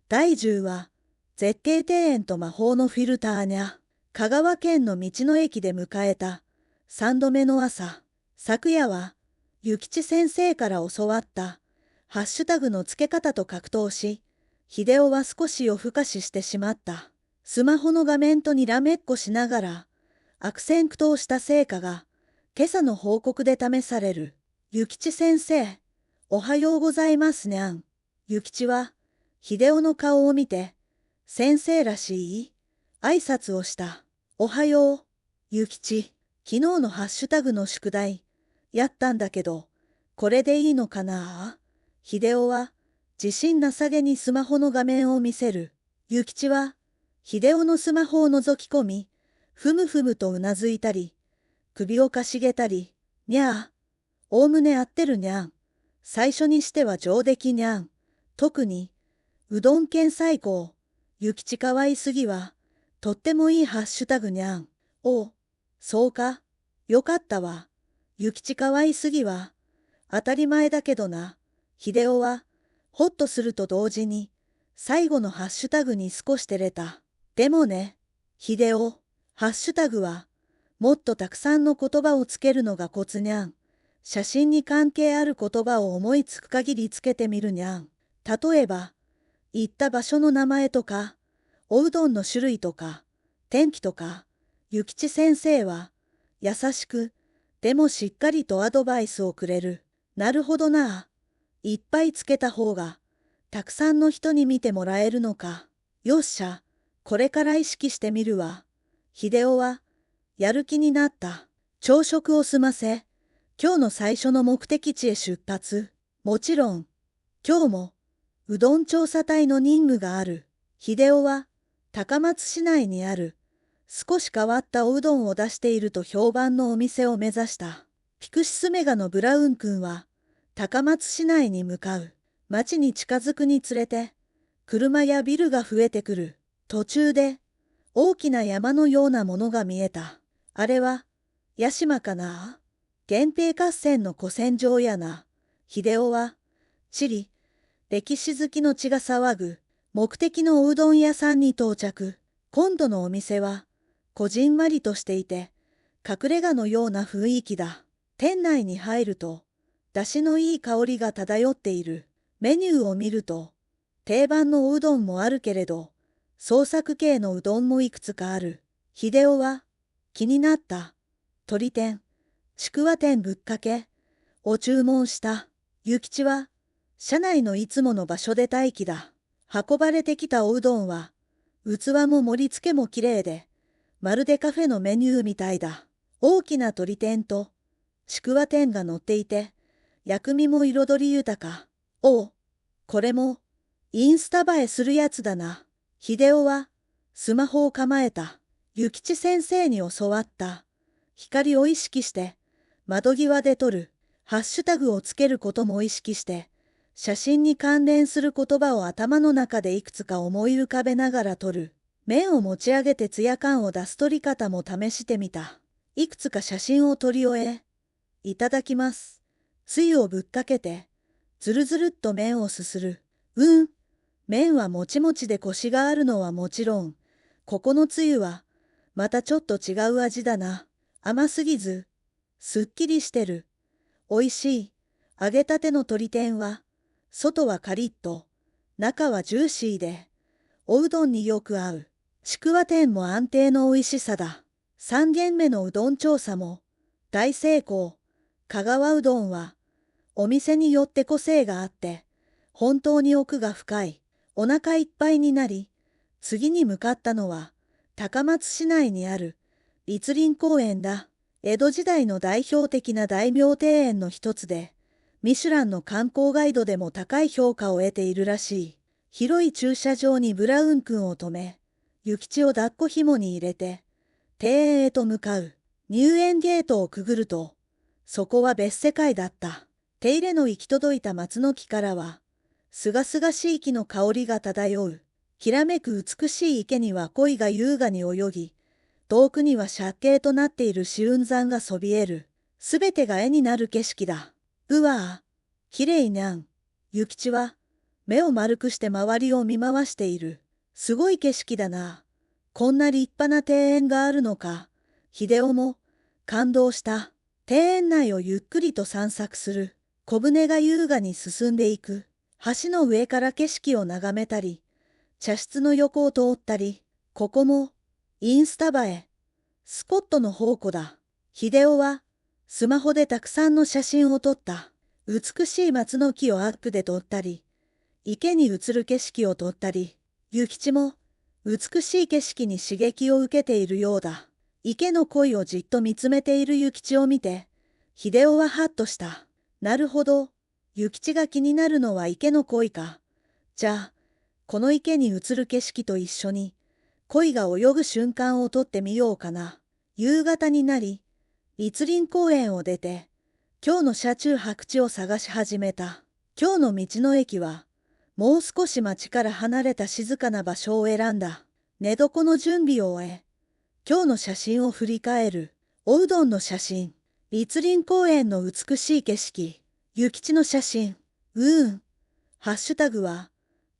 第10話、絶景庭園と魔法のフィルターにゃ。香川県の道の駅で迎えた3度目の朝。昨夜は、諭吉先生から教わったハッシュタグの付け方と格闘し、秀夫は少し夜更かししてしまった。スマホの画面とにらめっこしながら、悪戦苦闘した成果が、今朝の報告で試される。諭吉先生、おはようございますにゃん。諭吉は、秀夫の顔を見て、先生らしい挨拶をした。おはよう、諭吉。昨日のハッシュタグの宿題、やったんだけど、これでいいのかな。秀夫は、自信なさげにスマホの画面を見せる。諭吉は、秀夫のスマホを覗き込み、ふむふむとうなずいたり、首をかしげたり、にゃあ、おおむね合ってるにゃん。最初にしては上出来にゃん。特に、うどん県最高、諭吉かわいすぎは、とってもいいハッシュタグにゃん。おう、そうか。よかったわ。諭吉かわいすぎは、当たり前だけどな。秀夫は、ほっとすると同時に、最後のハッシュタグに少し照れた。でもね、秀夫、ハッシュタグは、もっとたくさんの言葉をつけるのがコツにゃん。写真に関係ある言葉を思いつく限りつけてみるにゃん。例えば、行った場所の名前とか、おうどんの種類とか、天気とか、諭吉先生は、優しく、でもしっかりとアドバイスをくれる。なるほどな。いっぱいつけた方が、たくさんの人に見てもらえるのか。よっしゃ、これから意識してみるわ。秀夫は、やる気になった。朝食を済ませ、今日の最初の目的地へ出発。もちろん、今日も、うどん調査隊の任務がある。秀夫は、高松市内にある、少し変わったおうどんを出していると評判のお店を目指した。ピクシスメガのブラウン君は、高松市内に向かう。町に近づくにつれて、車やビルが増えてくる。途中で、大きな山のようなものが見えた。あれは、屋島かな。源平合戦の古戦場やな。秀夫は、地理、歴史好きの血が騒ぐ、目的のおうどん屋さんに到着。今度のお店は、こじんまりとしていて、隠れ家のような雰囲気だ。店内に入ると、出汁のいい香りが漂っている。メニューを見ると、定番のおうどんもあるけれど、創作系のうどんもいくつかある。秀夫は、気になった。鶏天、ちくわ天ぶっかけ、を注文した。諭吉は、車内のいつもの場所で待機だ。運ばれてきたおうどんは、器も盛り付けもきれいで、まるでカフェのメニューみたいだ。大きな鶏天と、ちくわ天が乗っていて、薬味も彩り豊か。おう、これも、インスタ映えするやつだな。秀夫は、スマホを構えた。諭吉先生に教わった。光を意識して、窓際で撮る。ハッシュタグをつけることも意識して、写真に関連する言葉を頭の中でいくつか思い浮かべながら撮る。面を持ち上げてツヤ感を出す撮り方も試してみた。いくつか写真を撮り終え、いただきます。つゆをぶっかけて、ずるずるっと麺をすする。麺はもちもちでコシがあるのはもちろん、ここのつゆは、またちょっと違う味だな。甘すぎず、すっきりしてる。おいしい。揚げたての鶏天は、外はカリッと、中はジューシーで、おうどんによく合う。ちくわ天も安定のおいしさだ。3軒目のうどん調査も、大成功。香川うどんは、お店によって個性があって、本当に奥が深い。お腹いっぱいになり、次に向かったのは、高松市内にある、栗林公園だ。江戸時代の代表的な大名庭園の一つで、ミシュランの観光ガイドでも高い評価を得ているらしい。広い駐車場にブラウン君を止め、諭吉を抱っこ紐に入れて、庭園へと向かう。入園ゲートをくぐると、そこは別世界だった。手入れの行き届いた松の木からは、すがすがしい木の香りが漂う。きらめく美しい池には鯉が優雅に泳ぎ、遠くには借景となっている紫雲山がそびえる。すべてが絵になる景色だ。うわあ、きれいにゃん。諭吉は、目を丸くして周りを見回している。すごい景色だな。こんな立派な庭園があるのか。秀夫も感動した。庭園内をゆっくりと散策する。小舟が優雅に進んでいく。橋の上から景色を眺めたり、茶室の横を通ったり、ここもインスタ映えスポットの宝庫だ。秀夫はスマホでたくさんの写真を撮った。美しい松の木をアップで撮ったり、池に映る景色を撮ったり、諭吉も美しい景色に刺激を受けているようだ。池の鯉をじっと見つめている諭吉を見て、秀夫はハッとした。なるほど、諭吉が気になるのは池の鯉か。じゃあ、この池に映る景色と一緒に、鯉が泳ぐ瞬間を撮ってみようかな。夕方になり、栗林公園を出て、今日の車中泊地を探し始めた。今日の道の駅は、もう少し町から離れた静かな場所を選んだ。寝床の準備を終え、今日の写真を振り返る。おうどんの写真、栗林公園の美しい景色、諭吉の写真。ハッシュタグは、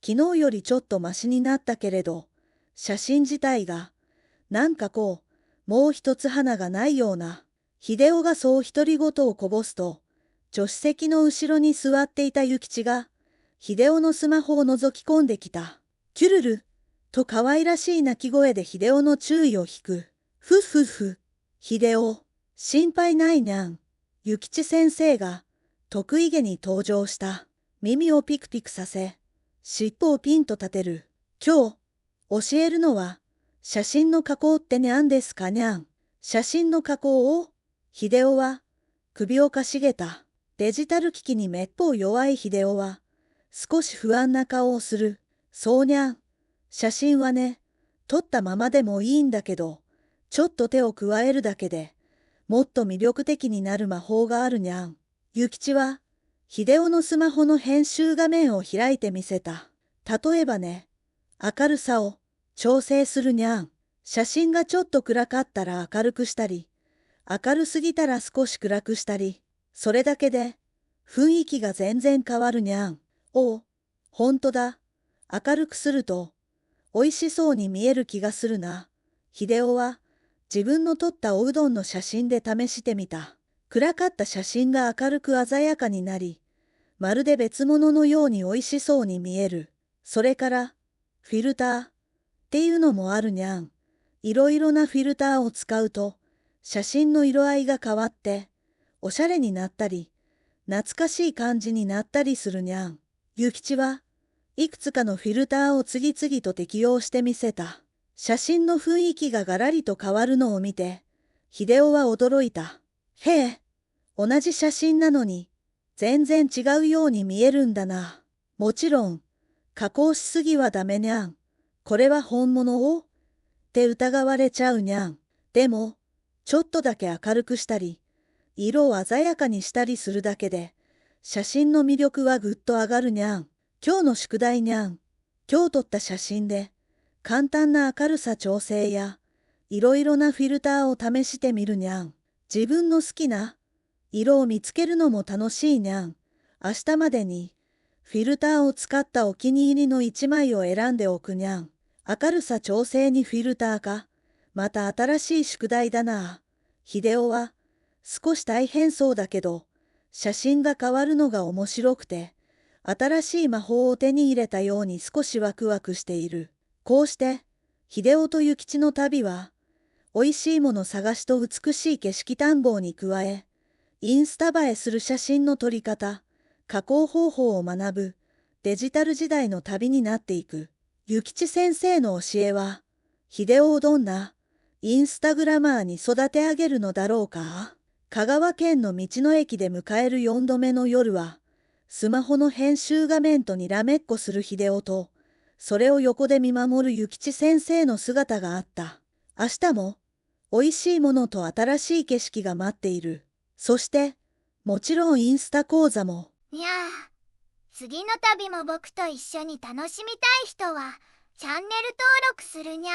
昨日よりちょっとマシになったけれど、写真自体が、なんかもう一つ花がないような。秀夫がそう独り言をこぼすと、助手席の後ろに座っていた諭吉が、秀夫のスマホを覗き込んできた。キュルルと可愛らしい鳴き声で秀夫の注意を引く。ふっふっふ。秀夫、心配ないにゃん。諭吉先生が得意げに登場した。耳をピクピクさせ、尻尾をピンと立てる。今日、教えるのは、写真の加工ってにゃんですかにゃん。写真の加工を秀夫は首をかしげた。デジタル機器にめっぽう弱い秀夫は、少し不安な顔をする。そうにゃん。写真はね、撮ったままでもいいんだけど、ちょっと手を加えるだけでもっと魅力的になる魔法があるにゃん。諭吉は、秀夫のスマホの編集画面を開いてみせた。例えばね、明るさを調整するにゃん。写真がちょっと暗かったら明るくしたり、明るすぎたら少し暗くしたり、それだけで雰囲気が全然変わるにゃん。おう、ほんとだ。明るくすると美味しそうに見える気がするな。秀夫は自分の撮ったおうどんの写真で試してみた。暗かった写真が明るく鮮やかになり、まるで別物のように美味しそうに見える。それから、フィルターっていうのもあるにゃん。いろいろなフィルターを使うと、写真の色合いが変わって、おしゃれになったり、懐かしい感じになったりするにゃん。諭吉はいくつかのフィルターを次々と適用してみせた。写真の雰囲気がガラリと変わるのを見て、秀夫は驚いた。へえ、同じ写真なのに、全然違うように見えるんだな。もちろん、加工しすぎはダメにゃん。これは本物をって疑われちゃうにゃん。でも、ちょっとだけ明るくしたり、色を鮮やかにしたりするだけで、写真の魅力はぐっと上がるにゃん。今日の宿題にゃん。今日撮った写真で、簡単な明るさ調整や、いろいろなフィルターを試してみるにゃん。自分の好きな色を見つけるのも楽しいにゃん。明日までに、フィルターを使ったお気に入りの一枚を選んでおくにゃん。明るさ調整にフィルターか。また新しい宿題だな。秀夫は、少し大変そうだけど、写真が変わるのが面白くて、新しい魔法を手に入れたように少しワクワクしている。こうして、秀夫と諭吉の旅は、美味しいもの探しと美しい景色探訪に加え、インスタ映えする写真の撮り方、加工方法を学ぶ、デジタル時代の旅になっていく。諭吉先生の教えは、秀夫をどんなインスタグラマーに育て上げるのだろうか。香川県の道の駅で迎える4度目の夜は、スマホの編集画面とにらめっこする秀夫と、それを横で見守る諭吉先生の姿があった。明日も、美味しいものと新しい景色が待っている。そして、もちろんインスタ講座も。にゃあ、次の旅も僕と一緒に楽しみたい人は、チャンネル登録するにゃ。